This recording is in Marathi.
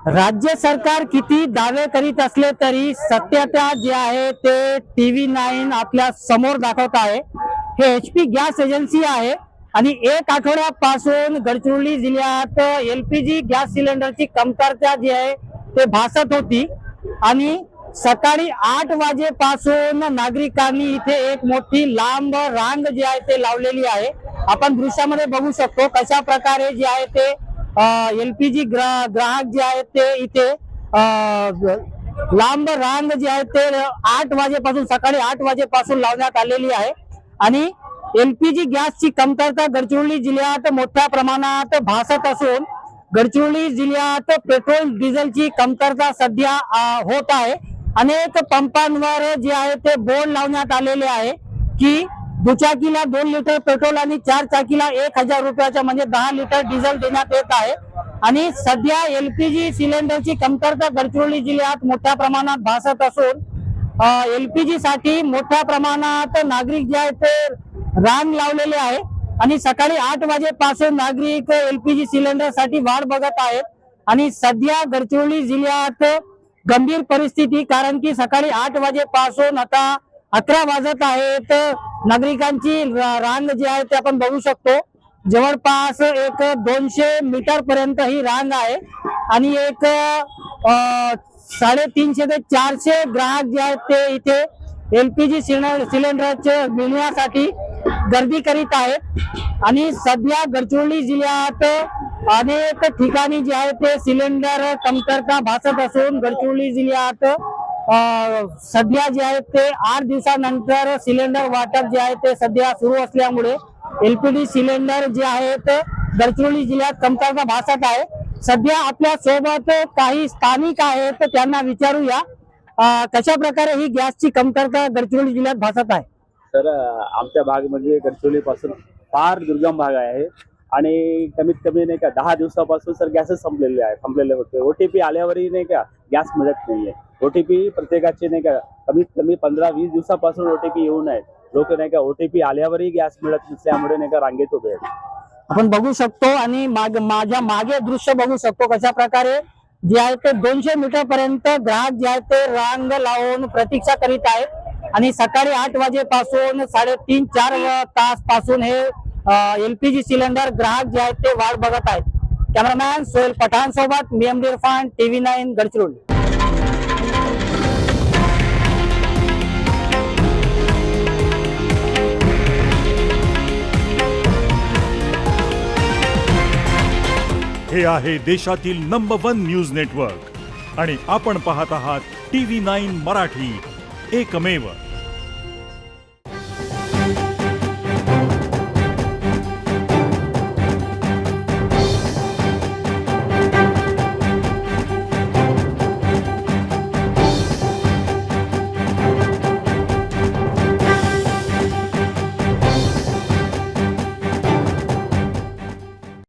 राज्य सरकार किती दावे करीत असले तरी सत्यता जे आहे ते TV9 आपल्या समोर दाखवत आहे। हे HP गॅस एजन्सी आहे आणि एक आठवड्यापासून गडचिरोली जिल्ह्यात LPG गॅस सिलेंडरची कमतरता जी आहे ते भासत होती आणि सकाळी 8 वाजेपासून नागरिकांनी इथे एक मोठी लांब रांग जी आहे ते लावलेली आहे। आपण दृश्यामध्ये बघू शकतो कशा प्रकारे जे आहे ते LPG ग्राहक जे आहेत ते इथे लांब रांग जी आहे ते 8 वाजेपासून सकाळी 8 वाजेपासून लावण्यात आलेली आहे आणि LPG गॅसची कमतरता गडचिरोली जिल्ह्यात मोठ्या प्रमाणात भासत असून गडचिरोली जिल्ह्यात पेट्रोल डिझेलची कमतरता सध्या होत आहे। अनेक पंपांवर जे आहे ते बोर्ड लावण्यात आलेले आहे की दुचाकीला 2 लिटर पेट्रोल आणि 4 चाकीला 1000 रुपयाचा म्हणजे 10 लिटर डिझेल देण्यात येत आहे आणि सध्या LPG सिलेंडरची कमतरता गडचिरोली जिल्ह्यात मोठ्या प्रमाणात भासत असून LPG साठी मोठ्या प्रमाणात नागरिक जे आहेत ते रांग लावलेले आहे आणि सकाळी 8 वाजेपासून नागरिक LPG सिलेंडर साठी वाट बघत आहेत आणि सध्या गडचिरोली जिल्ह्यात गंभीर परिस्थिती, कारण की सकाळी 8 वाजेपासून आता 11 वाजत आहेत, नागरिकांची रांग जी आहे ते आपण बघू शकतो। जवळपास एक 200 मीटर पर्यंत ही रांग आहे आणि एक 350 ते 400 ग्राहक जे आहेत ते इथे LPG सिलेंडरचे मिळण्यासाठी गर्दी करीत आहेत आणि सध्या गडचिरोली जिल्ह्यात अनेक ठिकाणी जे आहे ते सिलेंडर कमतरता भासत असून गडचिरोली जिल्ह्यात सध्या जे आहे ते 8 दिवसानंतर सिलेंडर वाटप जे आहे ते सध्या सुरू असल्यामुळे LPG सिलेंडर जे आहेत गडचिरोली जिल्ह्यात कमतरता भासत आहे। सध्या आपल्या सोबत काही स्थानिक आहेत, त्यांना विचारूया कशा प्रकारे ही गॅसची कमतरता गडचिरोली जिल्ह्यात भासत आहे। तर आमच्या भाग म्हणजे गडचिरोली पासून फार दुर्गम भाग आहे आणि कमीत कमी नाही का 10 दिवसापासून सर गॅसच संपलेले होते। OTP आल्यावरही नाही का गॅस मिळत नाहीये। OTP प्रत्येकाचे नाही का कमीत कमी 15-20 दिवसापासून OTP येऊन आहेत। लोक नाही का OTP आल्यावरही गॅस मिळत नसल्यामुळे नाही का रांगेत उभे आहेत। आपण बघू शकतो आणि माझ्या मागे दृश्य बघू शकतो कशा प्रकारे जे आहे ते 200 मीटर पर्यंत ग्राहक जे आहेत ते रांग लावून प्रतीक्षा करीत आहेत आणि सकाळी 8 वाजेपासून 3.5-4 तास पासून हे LPG सिलेंडर ग्राहक जे आहेत ते वाट बघत आहेत। कॅमेरामॅन सोहेल पठाण सोबत मी एमडी इरफान, TV9 गडचिरोली। हे आहे देशातील नंबर 1 न्यूज नेटवर्क आणि आपण पाहत आहात TV9 मराठी, एकमेव।